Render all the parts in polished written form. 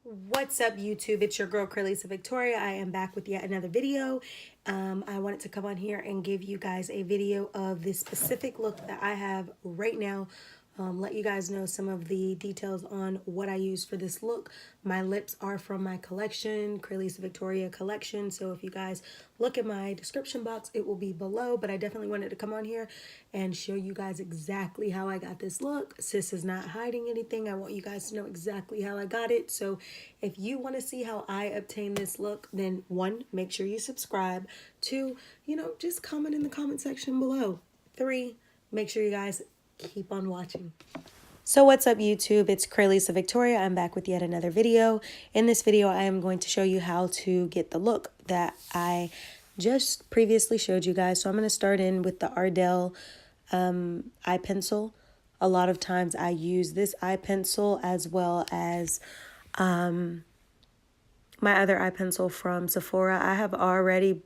What's up, YouTube? It's your girl Cralisa Victoria. I am back with yet another video. I wanted to come on here and give you guys a video of this specific look that I have right now. Let you guys know some of the details on what I use for this look. My lips are from my collection, Cralisa Victoria collection. So if you guys look at my description box, it will be below. But I definitely wanted to come on here and show you guys exactly how I got this look. Sis is not hiding anything. I want you guys to know exactly how I got it. So if you want to see how I obtained this look, then 1, make sure you subscribe. 2, just comment in the comment section below. 3, make sure you guys keep on watching. So what's up, YouTube? It's Cralisa Victoria. I'm back with yet another video. In this video, I am going to show you how to get the look that I just previously showed you guys. So I'm going to start in with the Ardell eye pencil. A lot of times I use this eye pencil as well as my other eye pencil from Sephora. I have already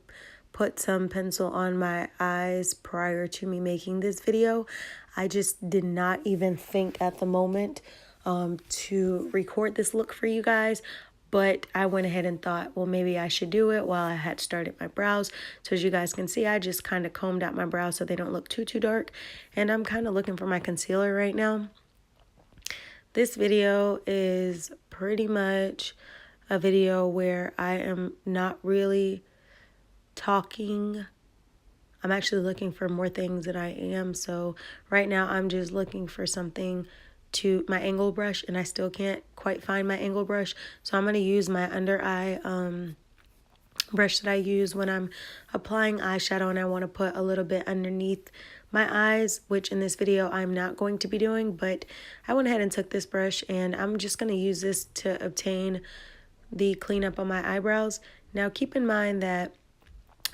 put some pencil on my eyes prior to me making this video. I just did not even think at the moment to record this look for you guys. But I went ahead and thought, well, maybe I should do it while I had started my brows. So as you guys can see, I just kind of combed out my brows so they don't look too dark. And I'm kind of looking for my concealer right now. This video is pretty much a video where I am not really talking. I'm actually looking for more things than I am. So right now I'm just looking for something to my angle brush, and I still can't quite find my angle brush. So I'm going to use my under eye brush that I use when I'm applying eyeshadow and I want to put a little bit underneath my eyes, which in this video I'm not going to be doing, but I went ahead and took this brush and I'm just going to use this to obtain the cleanup on my eyebrows. Now keep in mind that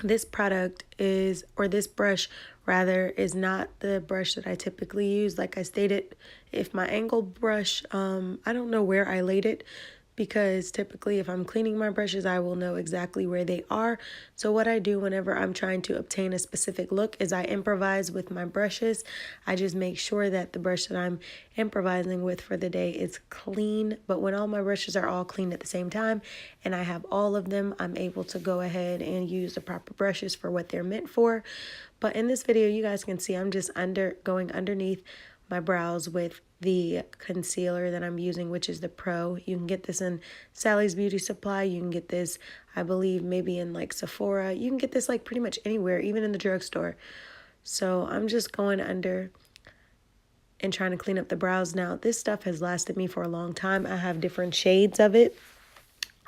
this product is, or this brush rather, is not the brush that I typically use. Like I stated, if my angle brush, I don't know where I laid it, because typically if I'm cleaning my brushes, I will know exactly where they are. So what I do whenever I'm trying to obtain a specific look is I improvise with my brushes. I just make sure that the brush that I'm improvising with for the day is clean. But when all my brushes are all clean at the same time and I have all of them, I'm able to go ahead and use the proper brushes for what they're meant for. But in this video, you guys can see I'm just going underneath my brows with the concealer that I'm using, which is the Pro. You can get this in Sally's Beauty Supply. You can get this, I believe, maybe in like Sephora. You can get this like pretty much anywhere, even in the drugstore. So I'm just going under and trying to clean up the brows. Now, this stuff has lasted me for a long time. I have different shades of it.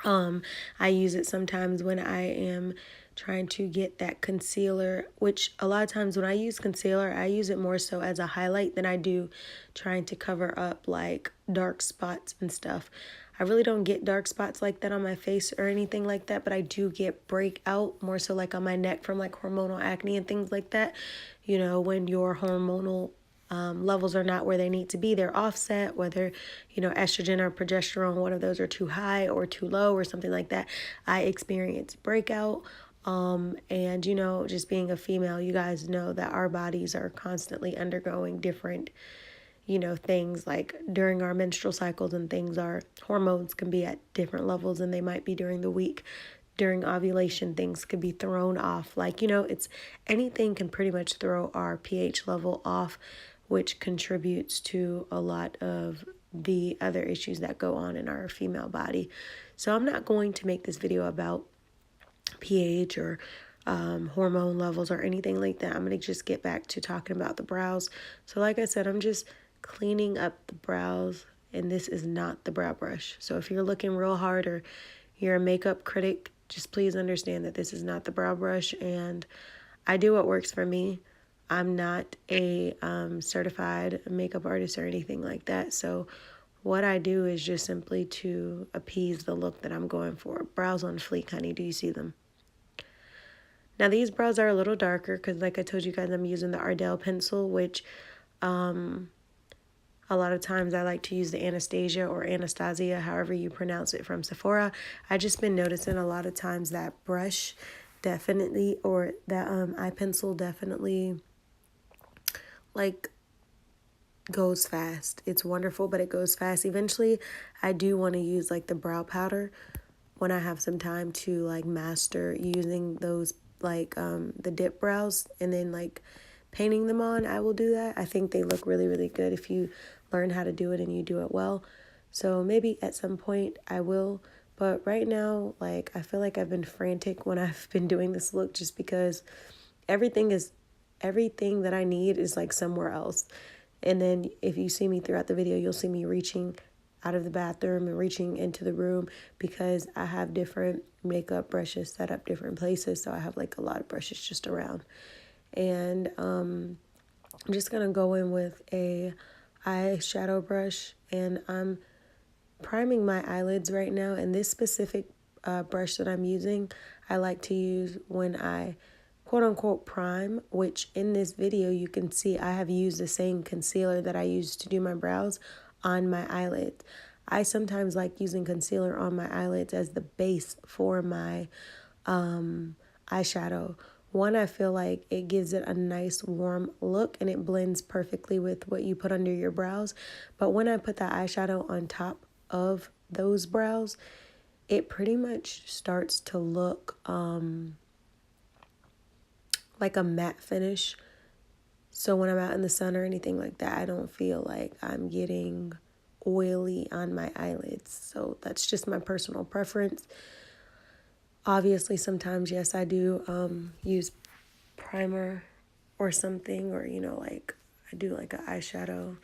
I use it sometimes when I am trying to get that concealer, which a lot of times when I use concealer, I use it more so as a highlight than I do trying to cover up like dark spots and stuff. I really don't get dark spots like that on my face or anything like that, but I do get breakout more so like on my neck from like hormonal acne and things like that. You know, when your hormonal levels are not where they need to be, they're offset, whether, estrogen or progesterone, one of those are too high or too low or something like that. I experience breakout. And, just being a female, you guys know that our bodies are constantly undergoing different, things like during our menstrual cycles and things, our hormones can be at different levels than they might be during the week. During ovulation, things could be thrown off. Like, it's anything can pretty much throw our pH level off, which contributes to a lot of the other issues that go on in our female body. So I'm not going to make this video about pH or hormone levels or anything like that. I'm going to just get back to talking about the brows. So like I said, I'm just cleaning up the brows, and this is not the brow brush. So if you're looking real hard or you're a makeup critic, just please understand that this is not the brow brush, and I do what works for me. I'm not a certified makeup artist or anything like that. So what I do is just simply to appease the look that I'm going for. Brows on fleek, honey. Do you see them? Now, these brows are a little darker because, like I told you guys, I'm using the Ardell pencil, which a lot of times I like to use the Anastasia or Anastasia, however you pronounce it, from Sephora. I just been noticing a lot of times that brush definitely, or that eye pencil definitely, like, goes fast. It's wonderful, but it goes fast. Eventually, I do want to use like the brow powder when I have some time to like master using those like the dip brows and then like painting them on. I will do that. I think they look really, really good if you learn how to do it and you do it well. So maybe at some point I will. But right now, like, I feel like I've been frantic when I've been doing this look just because everything that I need is like somewhere else. And then if you see me throughout the video, you'll see me reaching out of the bathroom and reaching into the room because I have different makeup brushes set up different places. So I have like a lot of brushes just around. And I'm just going to go in with a eyeshadow brush, and I'm priming my eyelids right now. And this specific brush that I'm using, I like to use when I quote unquote prime, which in this video you can see I have used the same concealer that I used to do my brows on my eyelids. I sometimes like using concealer on my eyelids as the base for my eyeshadow. One, I feel like it gives it a nice warm look and it blends perfectly with what you put under your brows. But when I put the eyeshadow on top of those brows, it pretty much starts to look like a matte finish. So when I'm out in the sun or anything like that, I don't feel like I'm getting oily on my eyelids. So that's just my personal preference. Obviously, sometimes, yes, I do use primer or something, or, you know, like I do like an eyeshadow,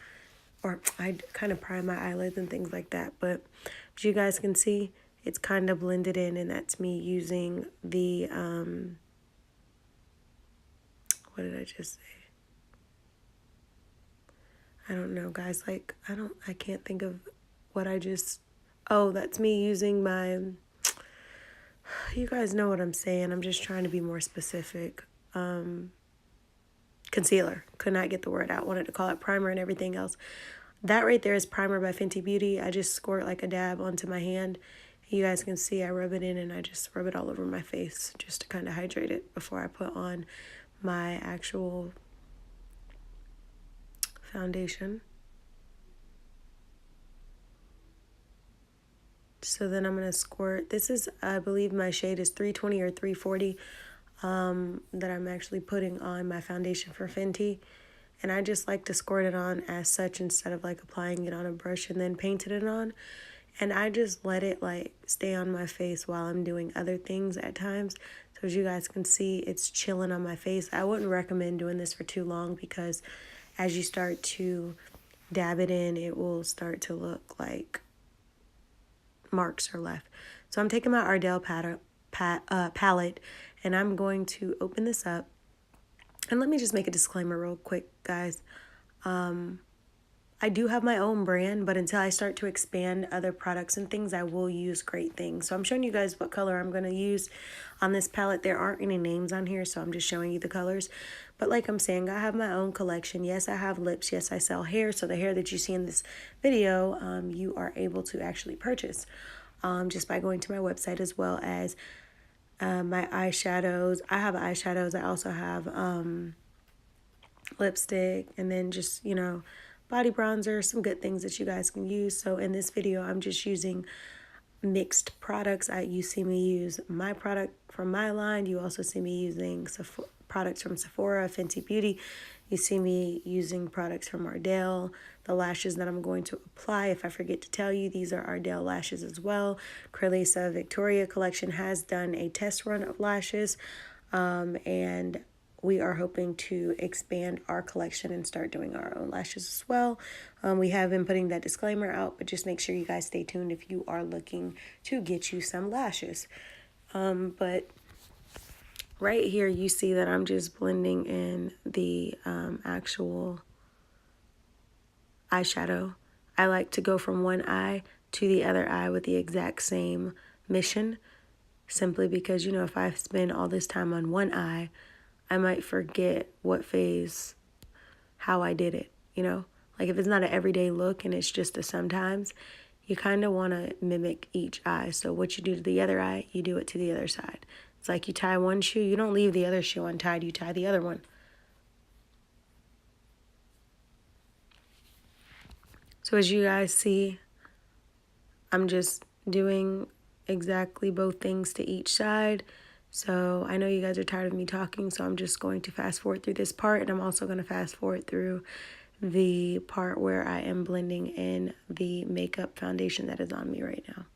or I kind of prime my eyelids and things like that. But as you guys can see, it's kind of blended in, and that's me using the, what did I just say? I don't know, guys. Like, I can't think of what I just, oh, that's me using my, you guys know what I'm saying. I'm just trying to be more specific. Concealer. Could not get the word out. Wanted to call it primer and everything else. That right there is primer by Fenty Beauty. I just squirt like a dab onto my hand. You guys can see I rub it in and I just rub it all over my face just to kind of hydrate it before I put on my actual foundation. So then I'm going to squirt. This is, I believe my shade is 320 or 340 that I'm actually putting on my foundation for Fenty. And I just like to squirt it on as such instead of like applying it on a brush and then painting it on. And I just let it like stay on my face while I'm doing other things at times. So as you guys can see, it's chilling on my face. I wouldn't recommend doing this for too long because as you start to dab it in, it will start to look like marks are left. So I'm taking my Ardell palette and I'm going to open this up. And let me just make a disclaimer real quick, guys. I do have my own brand, but until I start to expand other products and things, I will use great things. So I'm showing you guys what color I'm going to use on this palette. There aren't any names on here, so I'm just showing you the colors. But like I'm saying, I have my own collection. Yes, I have lips. Yes, I sell hair. So the hair that you see in this video, you are able to actually purchase just by going to my website, as well as my eyeshadows. I have eyeshadows. I also have lipstick, and then just, you know, body bronzer, some good things that you guys can use. So in this video, I'm just using mixed products. You see me use my product from my line. You also see me using products from Sephora, Fenty Beauty. You see me using products from Ardell. The lashes that I'm going to apply, if I forget to tell you, these are Ardell lashes as well. Cralisa Victoria collection has done a test run of lashes, and we are hoping to expand our collection and start doing our own lashes as well. We have been putting that disclaimer out, but just make sure you guys stay tuned if you are looking to get you some lashes. But right here, you see that I'm just blending in the actual eyeshadow. I like to go from one eye to the other eye with the exact same mission, simply because, you know, if I spend all this time on one eye, I might forget what phase, how I did it, you know? Like if it's not an everyday look and it's just a sometimes, you kind of want to mimic each eye. So what you do to the other eye, you do it to the other side. It's like you tie one shoe, you don't leave the other shoe untied, you tie the other one. So as you guys see, I'm just doing exactly both things to each side. So I know you guys are tired of me talking, so I'm just going to fast forward through this part, and I'm also going to fast forward through the part where I am blending in the makeup foundation that is on me right now.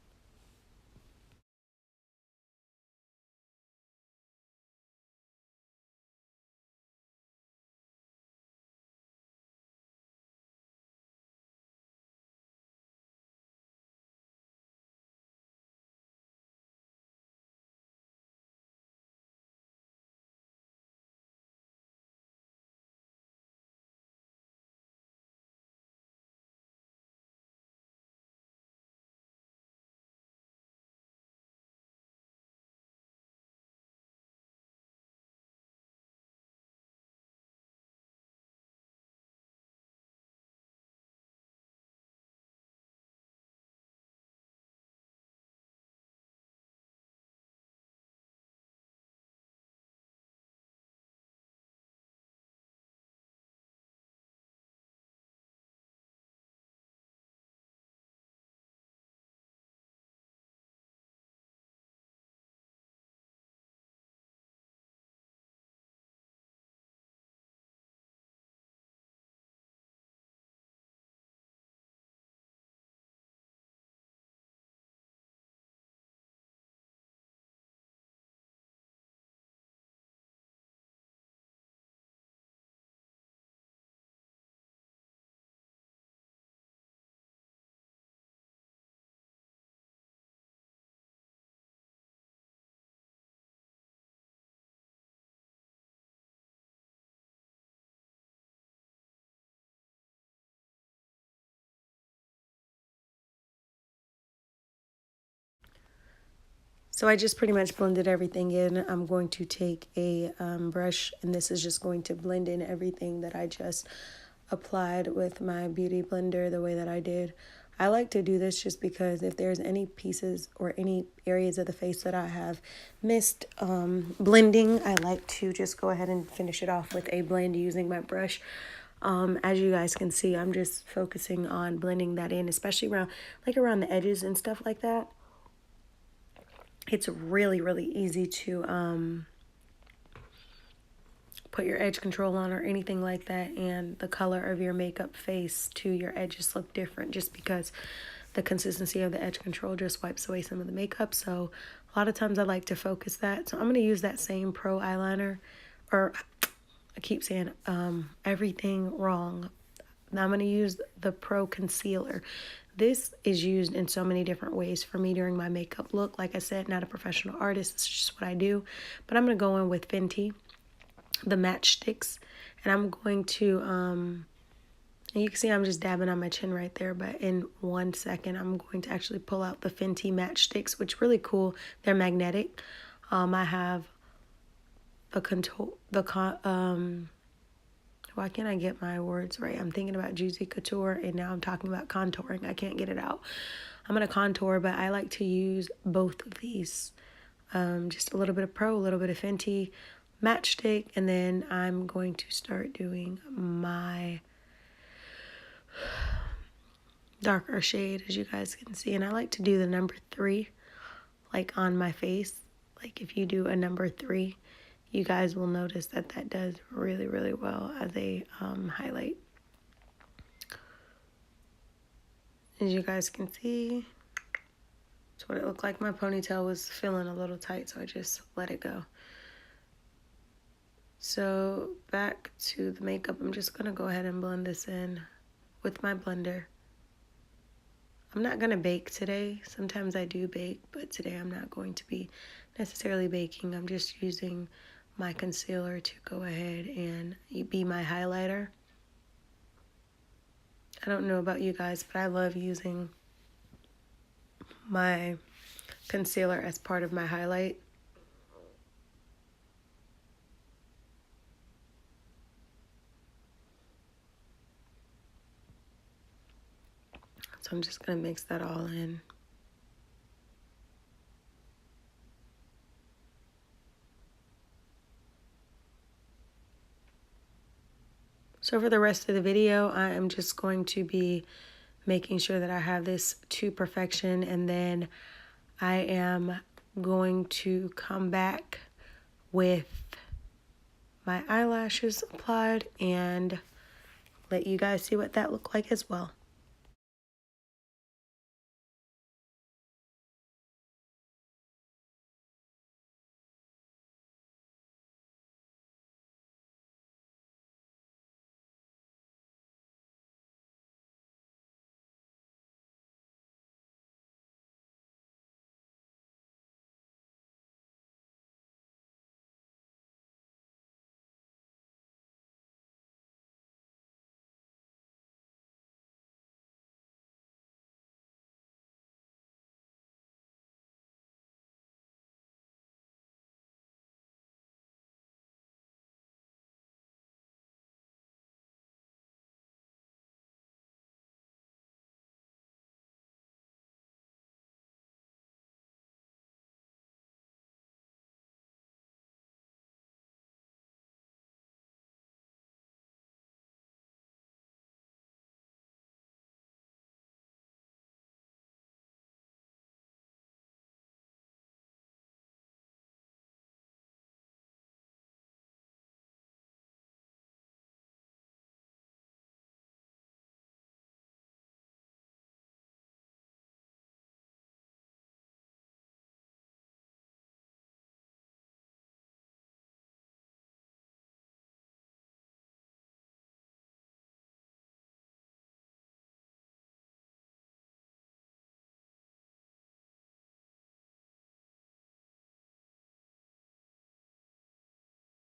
So I just pretty much blended everything in. I'm going to take a brush, and this is just going to blend in everything that I just applied with my beauty blender the way that I did. I like to do this just because if there's any pieces or any areas of the face that I have missed blending, I like to just go ahead and finish it off with a blend using my brush. As you guys can see, I'm just focusing on blending that in, especially around the edges and stuff like that. It's really, really easy to put your edge control on or anything like that, and the color of your makeup face to your edges look different just because the consistency of the edge control just wipes away some of the makeup. So a lot of times I like to focus that. So I'm going to use that same Pro eyeliner, or I keep saying everything wrong. Now I'm going to use the Pro Concealer. This is used in so many different ways for me during my makeup look. Like I said, not a professional artist. It's just what I do. But I'm going to go in with Fenty, the matchsticks. And I'm going to, and you can see I'm just dabbing on my chin right there. But in 1 second, I'm going to actually pull out the Fenty matchsticks, which are really cool. They're magnetic. I have the why can't I get my words right? I'm thinking about Juicy Couture, and now I'm talking about contouring. I can't get it out. I'm going to contour, but I like to use both of these. Just a little bit of Pro, a little bit of Fenty matchstick, and then I'm going to start doing my darker shade, as you guys can see. And I like to do the number 3, like on my face. Like if you do a number 3, you guys will notice that that does really, really well as a highlight. As you guys can see, that's what it looked like. My ponytail was feeling a little tight, so I just let it go. So back to the makeup, I'm just going to go ahead and blend this in with my blender. I'm not going to bake today. Sometimes I do bake, but today I'm not going to be necessarily baking. I'm just using my concealer to go ahead and be my highlighter. I don't know about you guys, but I love using my concealer as part of my highlight. So I'm just going to mix that all in. So for the rest of the video, I am just going to be making sure that I have this to perfection, and then I am going to come back with my eyelashes applied and let you guys see what that looked like as well.